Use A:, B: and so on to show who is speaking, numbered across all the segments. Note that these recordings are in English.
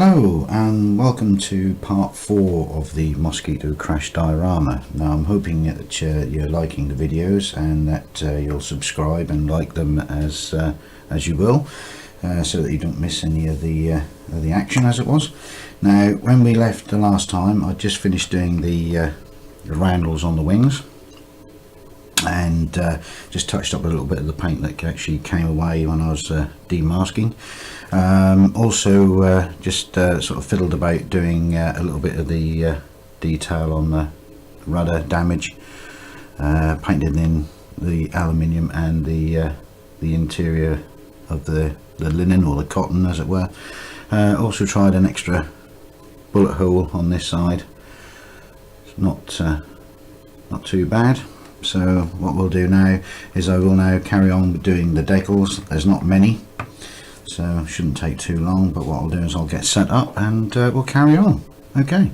A: Hello and welcome to part 4 of the mosquito crash diorama. Now I'm hoping that you're liking the videos and that you'll subscribe and like them as you will, so that you don't miss any of the action as it was. Now when we left the last time, I just finished doing the roundels on the wings and just touched up a little bit of the paint that actually came away when I was demasking. Also just sort of fiddled about doing a little bit of the detail on the rudder damage, painted in the aluminium and the interior of the linen, or the cotton as it were. Also tried an extra bullet hole on this side. It's not too bad. So what we'll do now is I will now carry on with doing the decals. There's not many, so shouldn't take too long, but what I'll do is I'll get set up and we'll carry on. Okay.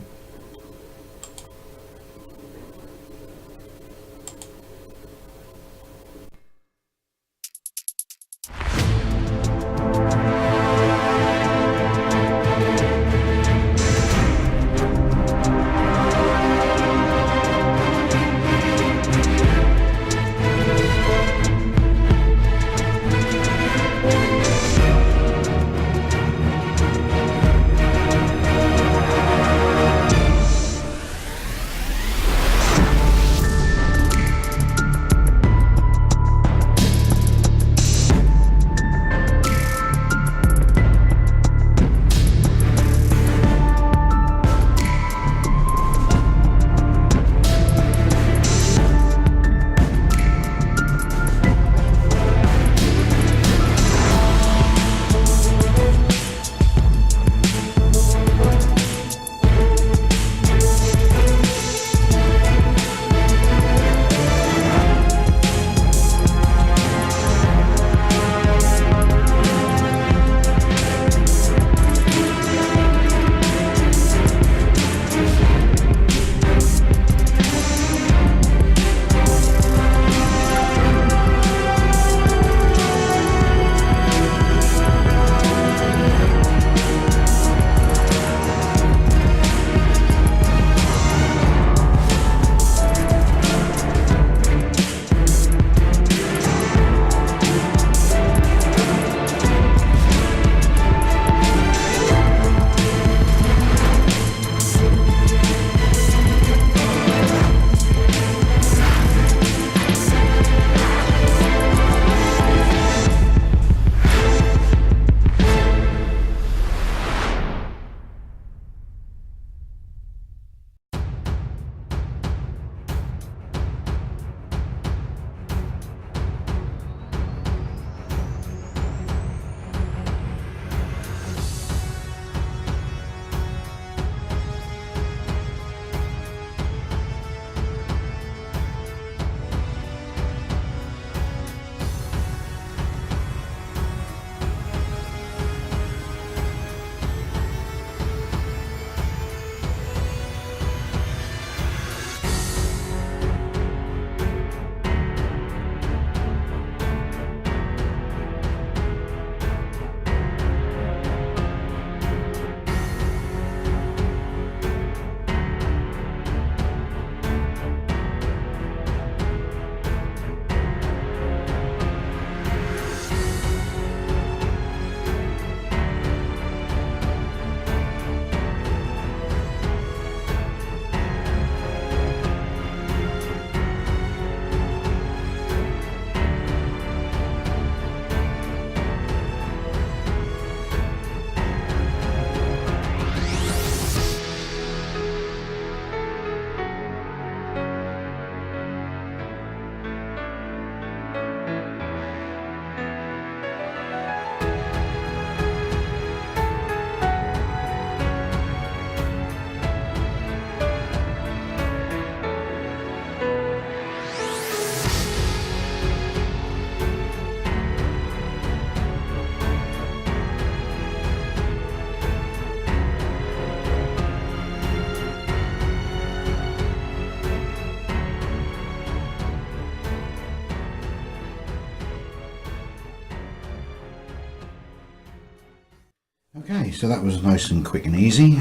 A: Okay, so that was nice and quick and easy.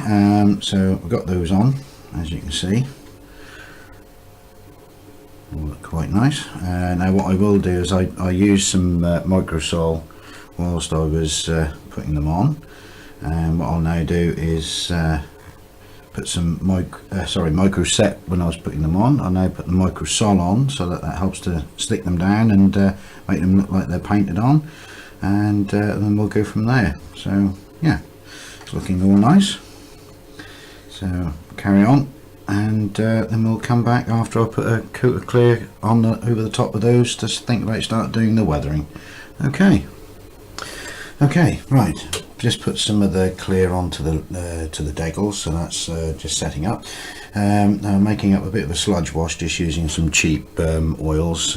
A: So we've got those on, as you can see. All look quite nice. Now what I will do is I used some microsol whilst I was putting them on, and what I'll now do is put some microset when I was putting them on. I'll now put the microsol on, so that helps to stick them down and make them look like they're painted on, and then we'll go from there. So yeah, it's looking all nice. So carry on, and then we'll come back after I put a coat of clear on over the top of those to think about start doing the weathering. Okay, right, just put some of the clear onto the to the deckles, so that's just setting up. Now I'm making up a bit of a sludge wash, just using some cheap oils,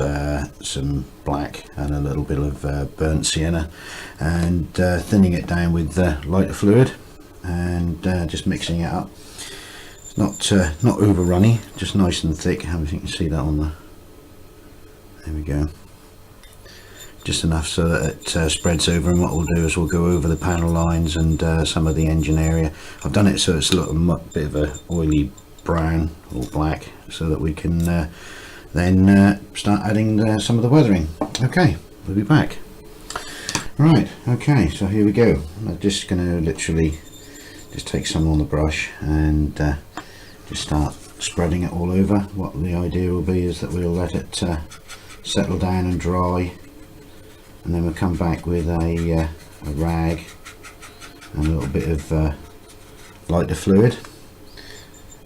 A: some black and a little bit of burnt sienna, and thinning it down with lighter fluid, and just mixing it up. It's not over runny, just nice and thick. I hope you can see that on the, there we go, just enough so that it spreads over. And what we'll do is we'll go over the panel lines and some of the engine area. I've done it so it's a little bit of a oily brown or black, so that we can then start adding some of the weathering. Okay, we'll be back. Right, okay, so here we go. I'm just going to literally just take some on the brush and just start spreading it all over. What the idea will be is that we'll let it settle down and dry, and then we'll come back with a rag and a little bit of lighter fluid,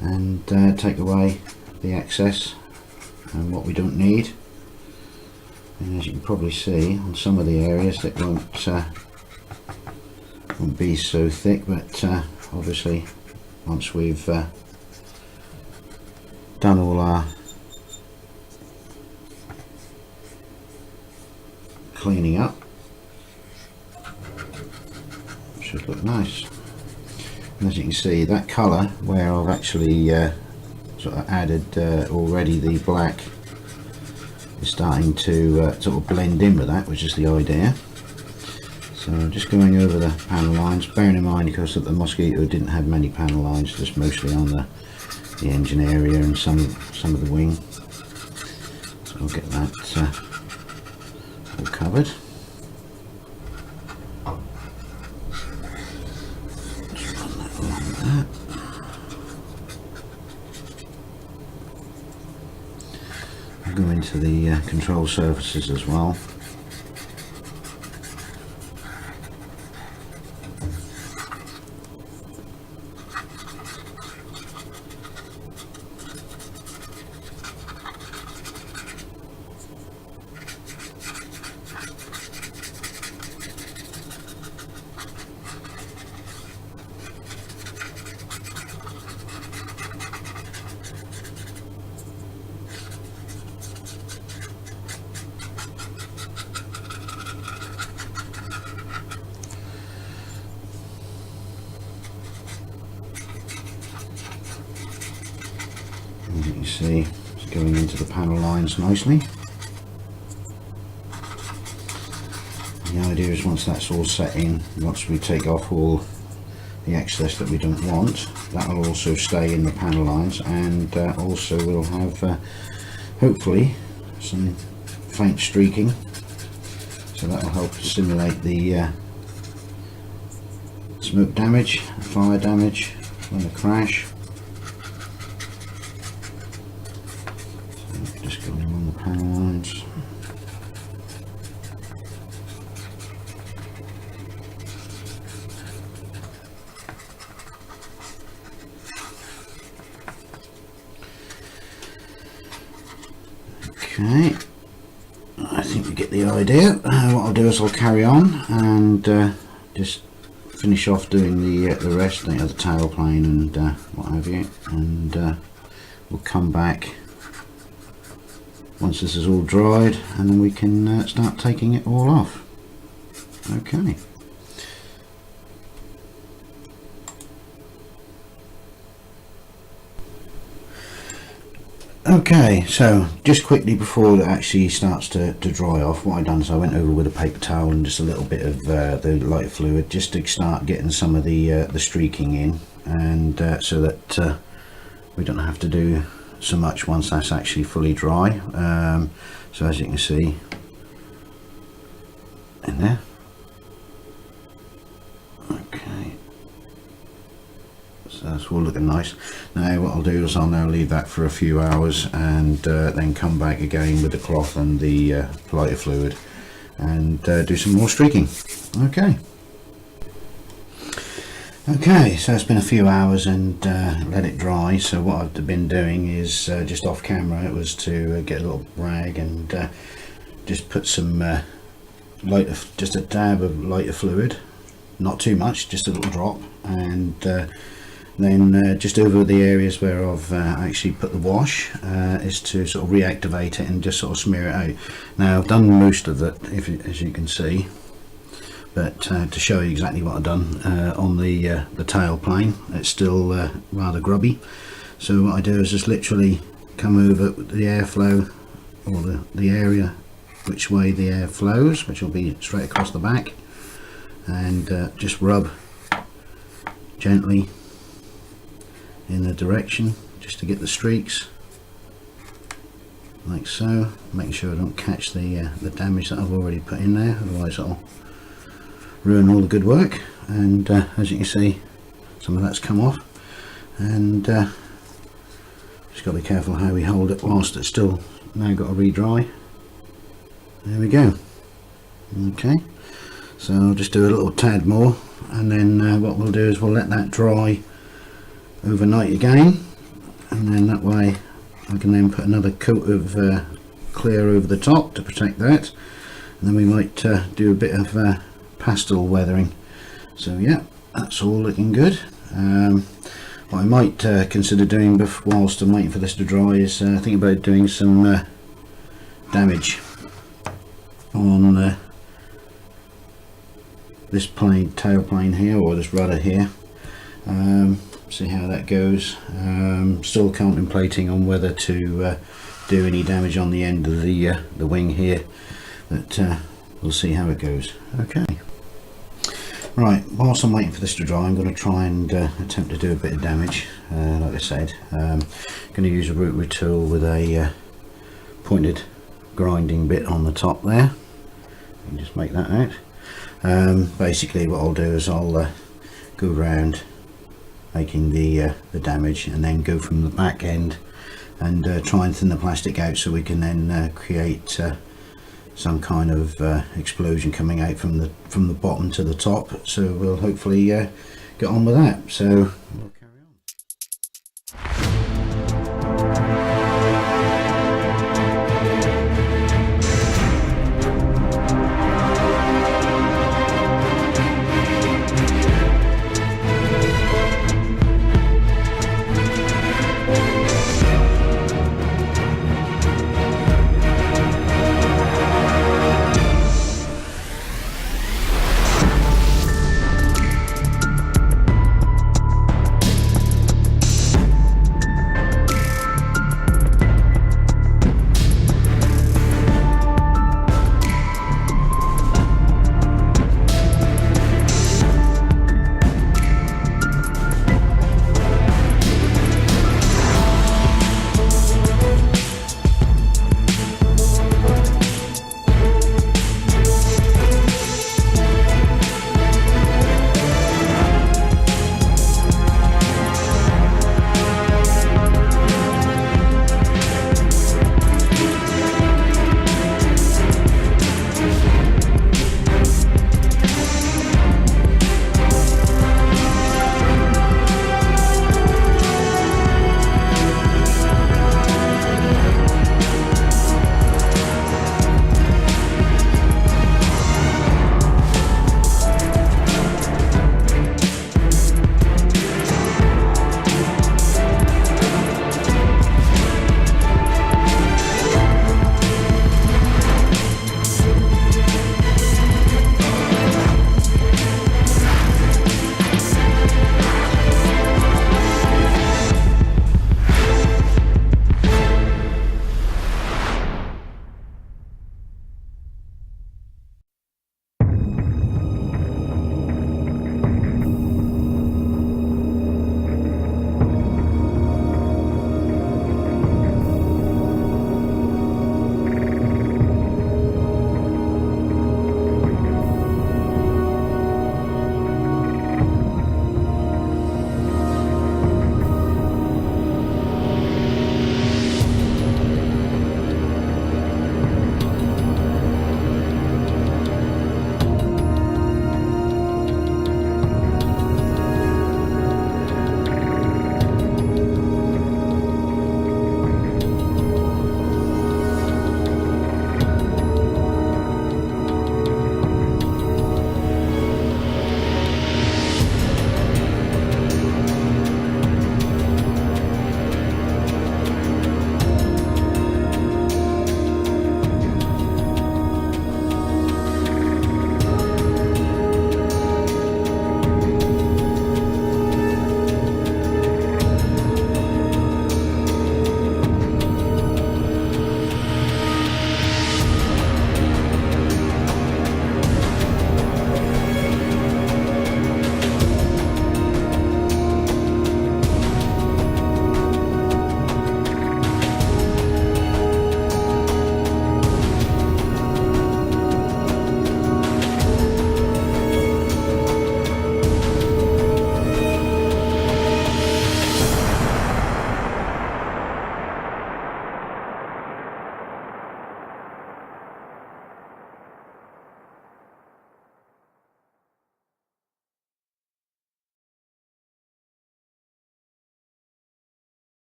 A: and take away the excess and what we don't need. And as you can probably see on some of the areas, that won't be so thick, but obviously once we've done all our cleaning up, it should look nice. And as you can see, that colour where I've actually sort of added already the black is starting to sort of blend in with that, which is the idea. So I'm just going over the panel lines, bearing in mind, because the Mosquito didn't have many panel lines, just mostly on the engine area and some of the wing. So I'll get that all covered. Just run that along with that. I'll go into the control surfaces as well. As you can see, it's going into the panel lines nicely. The idea is once that's all set in, once we take off all the excess that we don't want, that will also stay in the panel lines, and also we'll have hopefully some faint streaking, so that will help simulate the smoke damage, fire damage when the crash. Just going along the panel lines. Okay, I think we get the idea. What I'll do is I'll carry on and just finish off doing the rest, the tailplane and what have you, and we'll come back once this is all dried, and then we can start taking it all off. Okay. Okay, so just quickly before it actually starts to dry off, what I've done is I went over with a paper towel and just a little bit of the lighter fluid just to start getting some of the streaking in, and so that we don't have to do so much once that's actually fully dry. So as you can see in there, okay, so that's all looking nice. Now what I'll do is I'll now leave that for a few hours and then come back again with the cloth and the lighter fluid and do some more streaking. Okay, so it's been a few hours and let it dry. So what I've been doing is just off camera, it was to get a little rag and just put some just a dab of lighter fluid, not too much, just a little drop, and then just over the areas where I've actually put the wash is to sort of reactivate it and just sort of smear it out. Now I've done most of it, as you can see, but to show you exactly what I've done on the tail plane, it's still rather grubby. So what I do is just literally come over the airflow, or the area which way the air flows, which will be straight across the back, and just rub gently in the direction just to get the streaks, like so, making sure I don't catch the damage that I've already put in there, otherwise it'll ruin all the good work. And as you can see, some of that's come off, and just got to be careful how we hold it whilst it's still now got to re-dry. There we go. Okay, so I'll just do a little tad more, and then what we'll do is we'll let that dry overnight again, and then that way I can then put another coat of clear over the top to protect that, and then we might do a bit of pastel weathering. So yeah, that's all looking good. What I might consider doing whilst I'm waiting for this to dry is think about doing some damage on this tail plane here, or this rudder here. See how that goes. Still contemplating on whether to do any damage on the end of the wing here, but we'll see how it goes. Okay, right, whilst I'm waiting for this to dry, I'm going to try and attempt to do a bit of damage. Like I said, I'm going to use a rotary tool with a pointed grinding bit on the top there, and just make that out. Basically what I'll do is I'll go around making the damage, and then go from the back end and try and thin the plastic out, so we can then create some kind of explosion coming out from the bottom to the top. So we'll hopefully get on with that. So we'll carry on.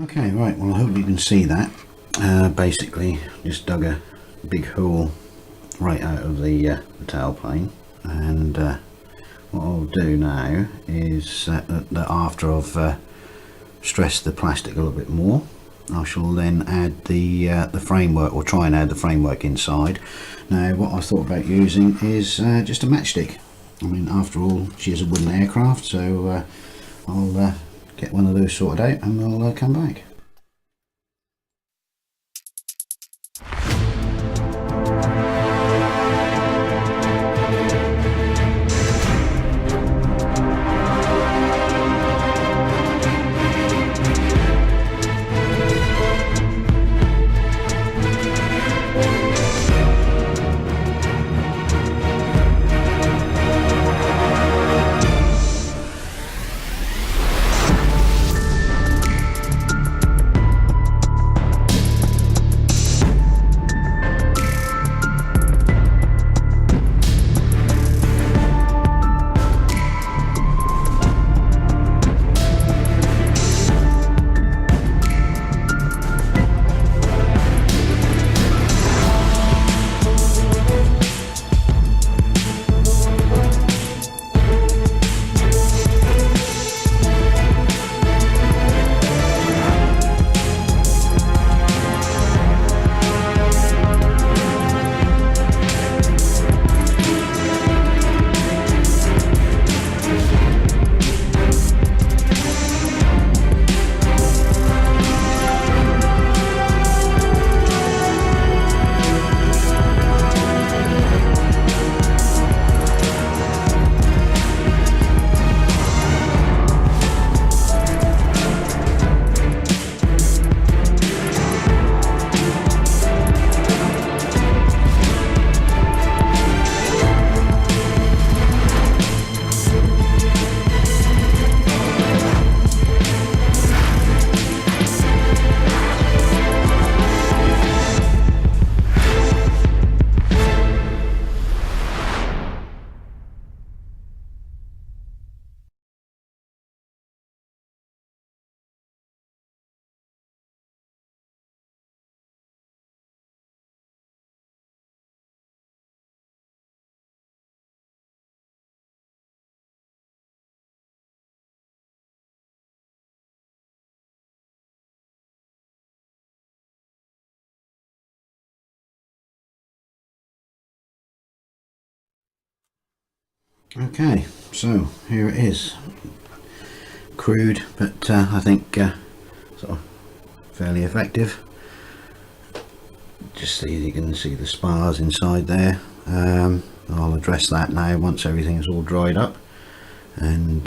A: Okay, right, well I hope you can see that. Basically just dug a big hole right out of the tailplane, and what I'll do now is that after I've stressed the plastic a little bit more, I shall then add the framework, or try and add the framework inside. Now what I thought about using is just a matchstick. I mean, after all, she is a wooden aircraft, so I'll get one of those sorted out and we'll come back. Okay, so here it is. Crude, but I think sort of fairly effective. Just so you can see the spars inside there. I'll address that now once everything's all dried up, and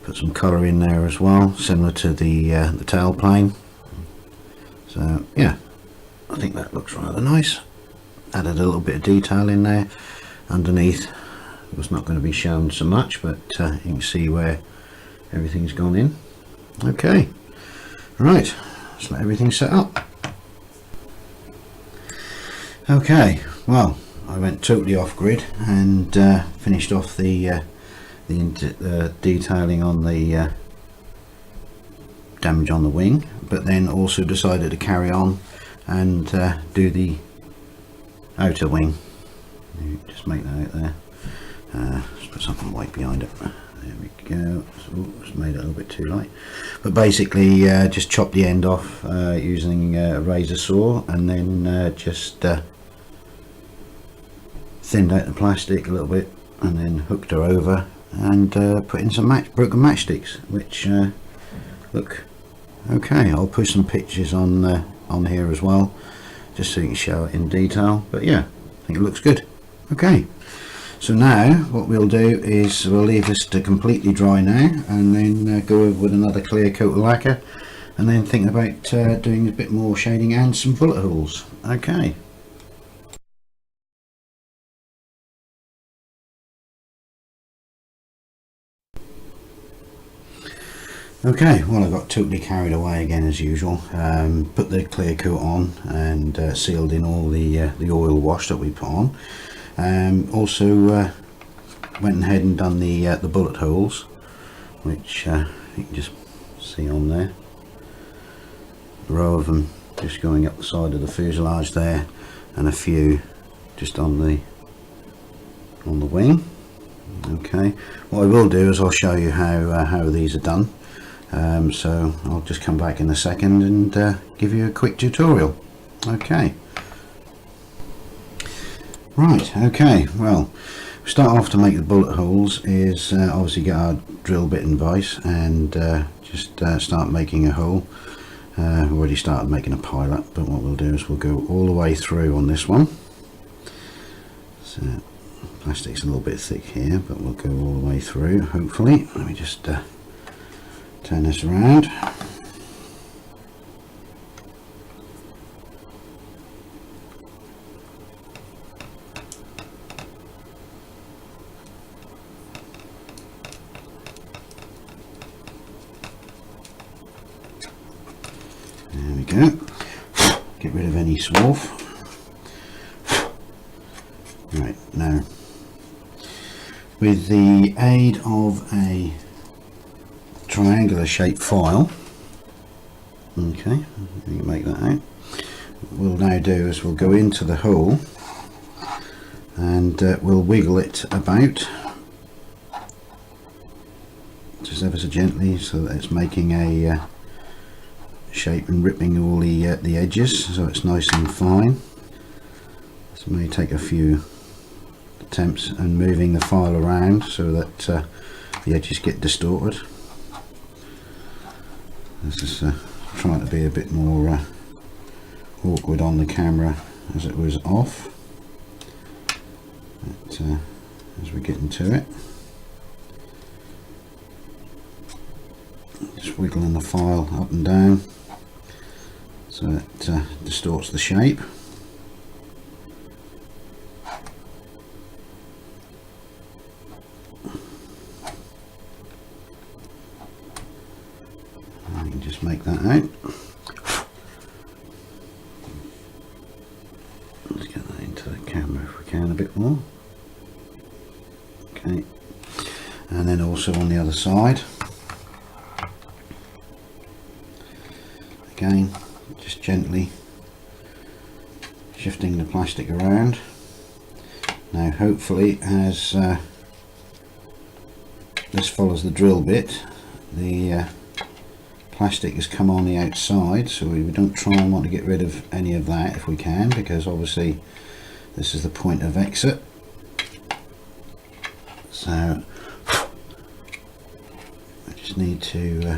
A: put some colour in there as well, similar to the tailplane. So yeah, I think that looks rather nice. Added a little bit of detail in there underneath. It was not going to be shown so much, but you can see where everything's gone in. Okay, right, let's let everything set up. Okay, well, I went totally off grid and finished off the detailing on the damage on the wing, but then also decided to carry on and do the outer wing. Just make that out there. Let's put something white behind it. There we go. So, it's made it a little bit too light, but basically just chop the end off using a razor saw, and then just thinned out the plastic a little bit, and then hooked her over and put in some broken matchsticks, which look okay. I'll put some pictures on here as well, just so you can show it in detail. But yeah, I think it looks good. Okay, so now what we'll do is we'll leave this to completely dry now, and then go over with another clear coat of lacquer, and then think about doing a bit more shading and some bullet holes. Okay. Okay, well, I got totally carried away again as usual. Put the clear coat on and sealed in all the oil wash that we put on. Also went ahead and done the bullet holes, which you can just see on there. row of them just going up the side of the fuselage there, and a few just on the wing. Okay, what I will do is I'll show you how these are done. So I'll just come back in a second and give you a quick tutorial. Okay. Right, okay, well, start off to make the bullet holes is obviously get our drill bit and vise and just start making a hole. We've already started making a pilot, but what we'll do is we'll go all the way through on this one. So plastic's a little bit thick here, but we'll go all the way through, hopefully. Let me just turn this around. There we go. Get rid of any swarf. Right, now with the aid of a triangular shaped file, okay, you can make that out. What we'll now do is we'll go into the hole and we'll wiggle it about just ever so gently so that it's making a shape and ripping all the edges so it's nice and fine. This may take a few attempts and moving the file around so that the edges get distorted. This is trying to be a bit more awkward on the camera as it was off, but as we get into it, just wiggling the file up and down so it distorts the shape. You can just make that out. Let's get that into the camera if we can a bit more. Okay, and then also on the other side, again, just gently shifting the plastic around. Now hopefully as this follows the drill bit, the plastic has come on the outside, so we don't try and want to get rid of any of that if we can, because obviously this is the point of exit. So I just need to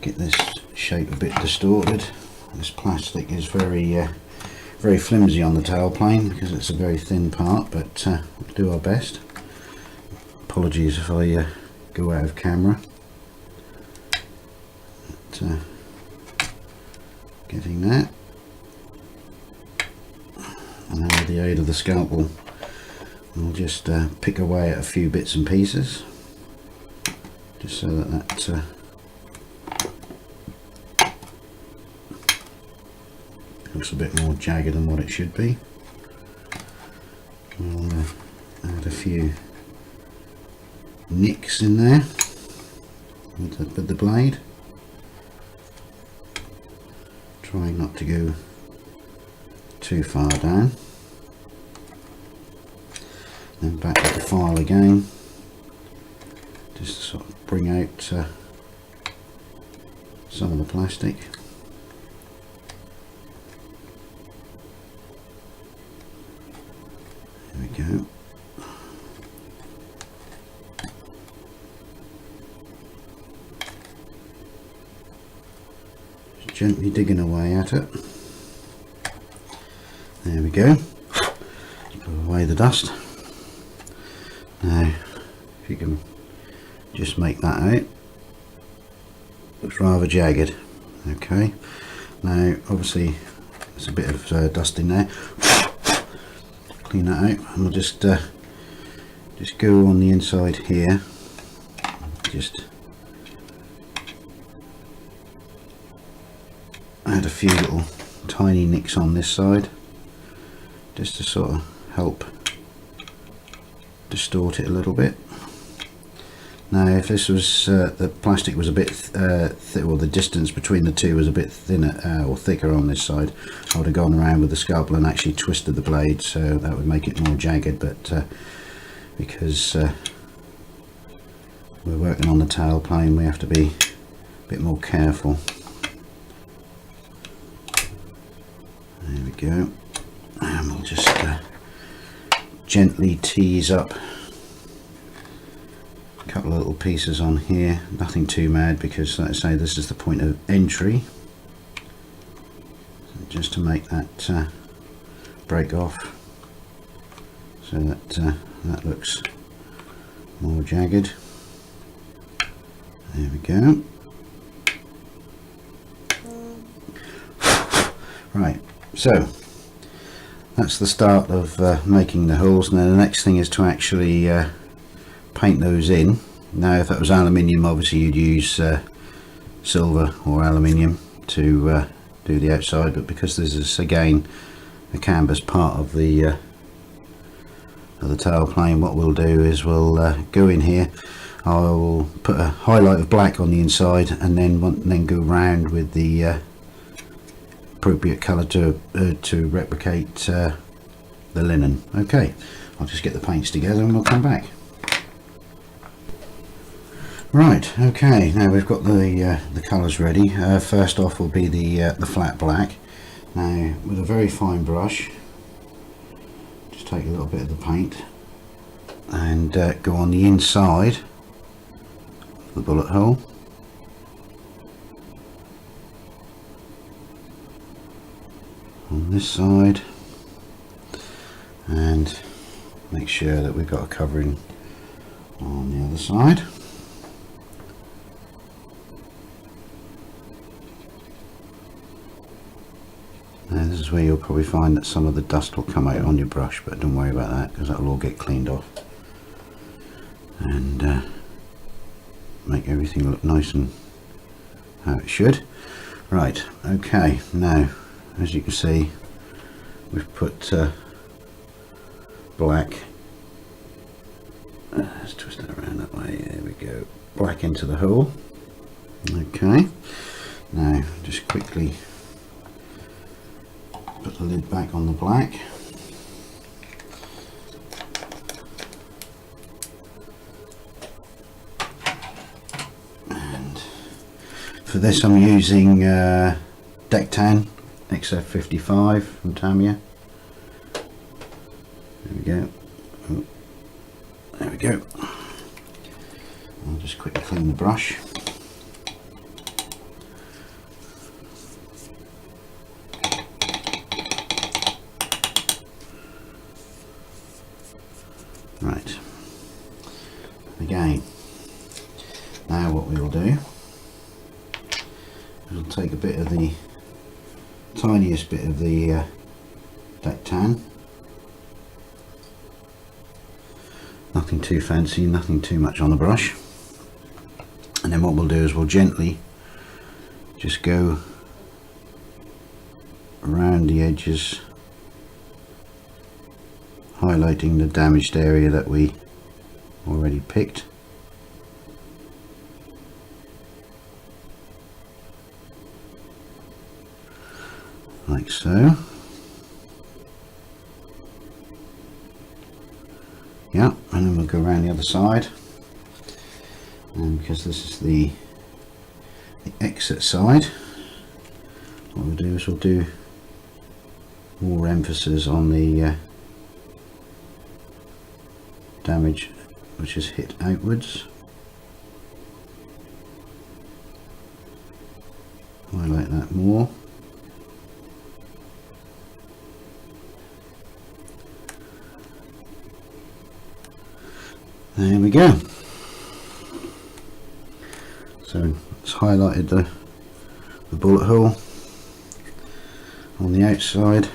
A: get this shape a bit distorted. This plastic is very very flimsy on the tailplane because it's a very thin part, but we'll do our best. Apologies if I go out of camera. But, getting that, and then with the aid of the scalpel we'll just pick away at a few bits and pieces just so that looks a bit more jagged than what it should be. We'll add a few nicks in there with the blade, trying not to go too far down. Then back to the file again, just to sort of bring out some of the plastic. There we go. Just gently digging away at it. There we go. Put away the dust. Now, if you can just make that out, looks rather jagged. Okay. Now, obviously, there's a bit of dust in there. Clean that out, and we'll just go on the inside here. Just add a few little tiny nicks on this side, just to sort of help distort it a little bit. Now if this was the plastic was a bit thick, or the distance between the two was a bit thinner or thicker on this side, I would have gone around with the scalpel and actually twisted the blade, so that would make it more jagged, but because we're working on the tailplane, we have to be a bit more careful. There we go, and we'll just gently tease up a couple of little pieces on here, nothing too mad, because like I say, this is the point of entry, just to make that break off, so that that looks more jagged. There we go. Right, so that's the start of making the holes. Now the next thing is to actually paint those in. Now if that was aluminium, obviously you'd use silver or aluminium to do the outside, but because this is again a canvas part of the tailplane, what we'll do is we'll go in here. I'll put a highlight of black on the inside, and then go round with the appropriate colour to replicate the linen. Okay, I'll just get the paints together and we'll come back. Right, okay, now we've got the colours ready. First off will be the flat black. Now with a very fine brush, just take a little bit of the paint and go on the inside of the bullet hole. On this side, and make sure that we've got a covering on the other side. Now this is where you'll probably find that some of the dust will come out on your brush, but don't worry about that, because that will all get cleaned off and make everything look nice and how it should. Right, okay, now as you can see, we've put black, let's twist it around that way, there we go, black into the hole. Okay, now just quickly put the lid back on the black. And for this I'm using Deck Tan XF55 from Tamiya. There we go. Oh, there we go. I'll just quickly clean the brush. Right. Again. Now what we'll do is we'll take a bit of the tiniest bit of the Deck Tan, nothing too fancy, nothing too much on the brush, and then what we'll do is we'll gently just go around the edges, highlighting the damaged area that we already picked. Like so. Yeah, and then we'll go around the other side, and because this is the exit side, what we'll do is we'll do more emphasis on the damage which is hit outwards. Highlight that more. There we go. So it's highlighted the bullet hole on the outside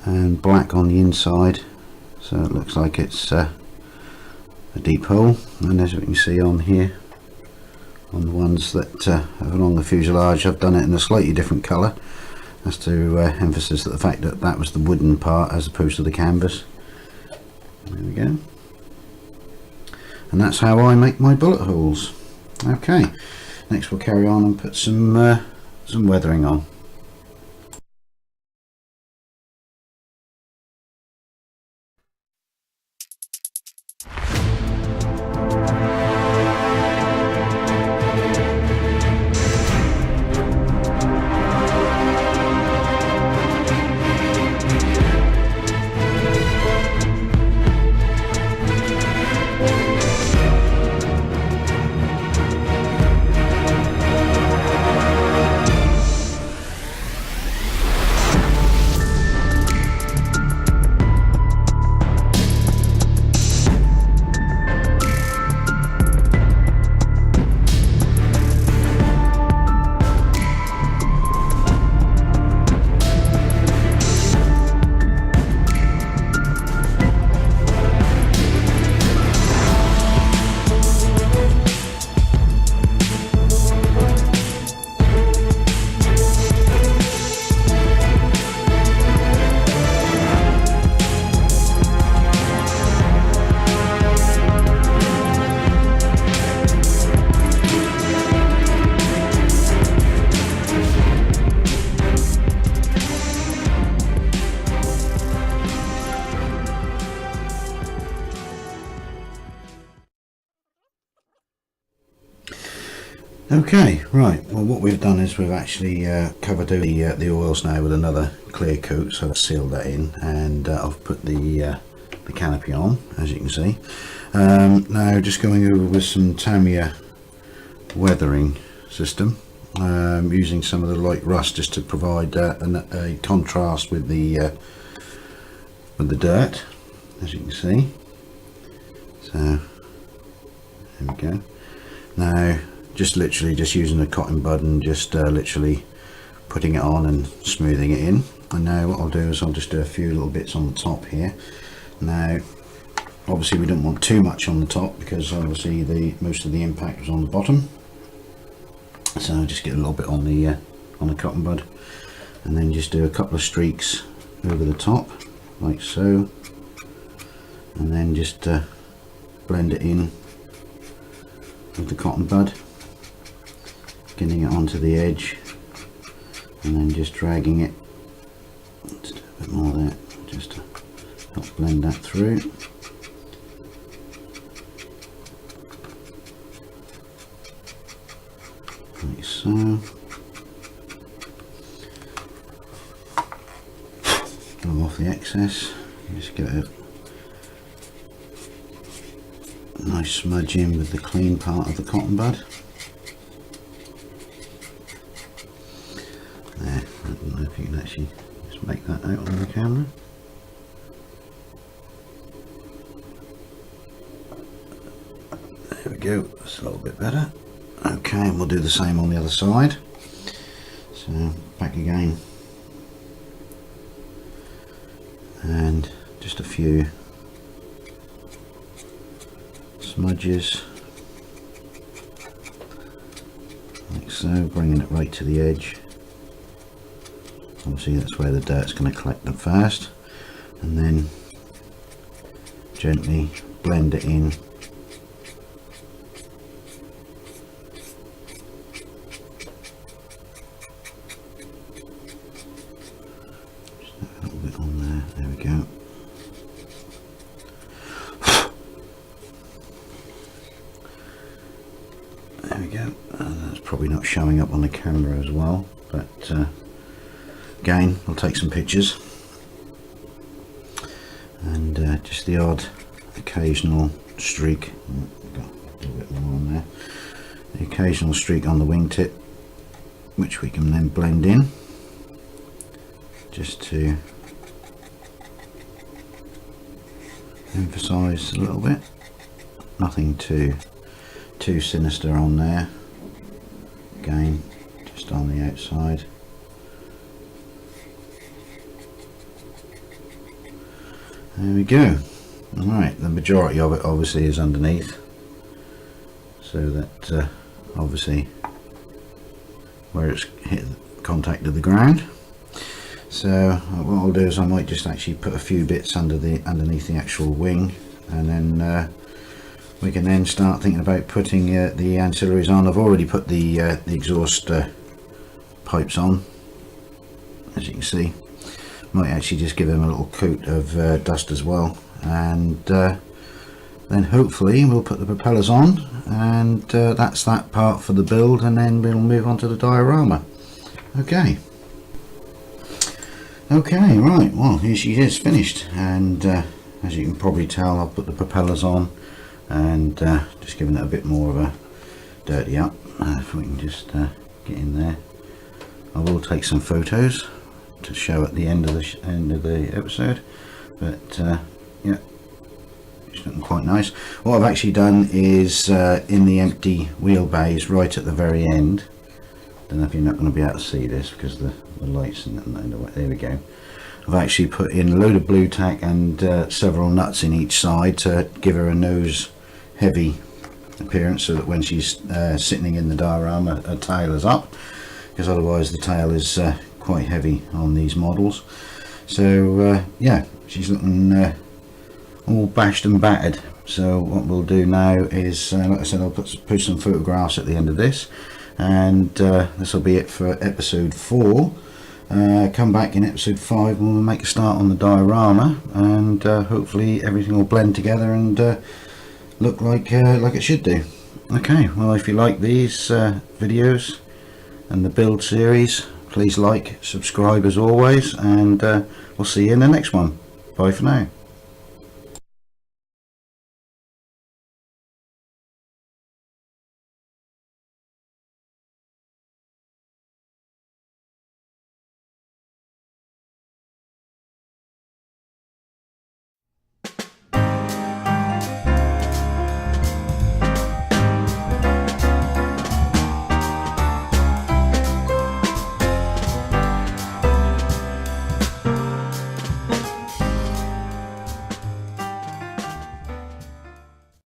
A: and black on the inside, so it looks like it's a deep hole. And as you can see on here, on the ones that are along the fuselage, I've done it in a slightly different colour, as to emphasize the fact that that was the wooden part as opposed to the canvas. There we go. And that's how I make my bullet holes. Okay, next we'll carry on and put some weathering on. Okay, right, well what we've done is we've actually covered the oils now with another clear coat, so I've sealed that in, and I've put the canopy on, as you can see. Now just going over with some Tamiya weathering system, using some of the light rust just to provide a contrast with the dirt, as you can see. So there we go. Now just literally just using a cotton bud and just literally putting it on and smoothing it in. And now what I'll do is I'll just do a few little bits on the top here. Now obviously we don't want too much on the top because obviously most of the impact was on the bottom, so I'll just get a little bit on the cotton bud, and then just do a couple of streaks over the top like so, and then just blend it in with the cotton bud, getting it onto the edge, and then just dragging it. Let's do a bit more there just to help blend that through. Like so. Go off the excess, just get a nice smudge in with the clean part of the cotton bud. There, I don't know if you can actually just make that out on the camera. There we go, that's a little bit better. Okay, and we'll do the same on the other side. So back again, and just a few smudges like so, bringing it right to the edge. Obviously that's where the dirt's going to collect them first, and then gently blend it in. Just a little bit on there, there we go. There we go. That's probably not showing up on the camera as well, but again, I'll take some pictures, and just the odd occasional streak, got a little bit more on there, the occasional streak on the wingtip, which we can then blend in just to emphasize a little bit. Nothing too sinister on there, again just on the outside. There we go. Alright, the majority of it obviously is underneath, so that obviously where it's hit contact of the ground. So what I'll do is I might just actually put a few bits underneath the actual wing, and then we can then start thinking about putting the ancillaries on. I've already put the exhaust pipes on, as you can see. Might actually just give them a little coat of dust as well, and then hopefully we'll put the propellers on, and that's that part for the build, and then we'll move on to the diorama. Okay, right, well, here she is finished, and as you can probably tell, I've put the propellers on and just giving it a bit more of a dirty up. If we can just get in there. I will take some photos to show at the end of the episode, but yeah, it's looking quite nice. What I've actually done is in the empty wheelbase right at the very end, don't know if you're not going to be able to see this because the lights and there we go. I've actually put in a load of blue tack and several nuts in each side to give her a nose heavy appearance, so that when she's sitting in the diorama her tail is up, because otherwise the tail is quite heavy on these models. So yeah, she's looking all bashed and battered. So what we'll do now is like I said, I'll put some photographs at the end of this, and this will be it for episode 4. Come back in episode 5 and we'll make a start on the diorama, and hopefully everything will blend together and look like it should do. Okay, well, if you like these videos and the build series, please like, subscribe as always, and we'll see you in the next one. Bye for now.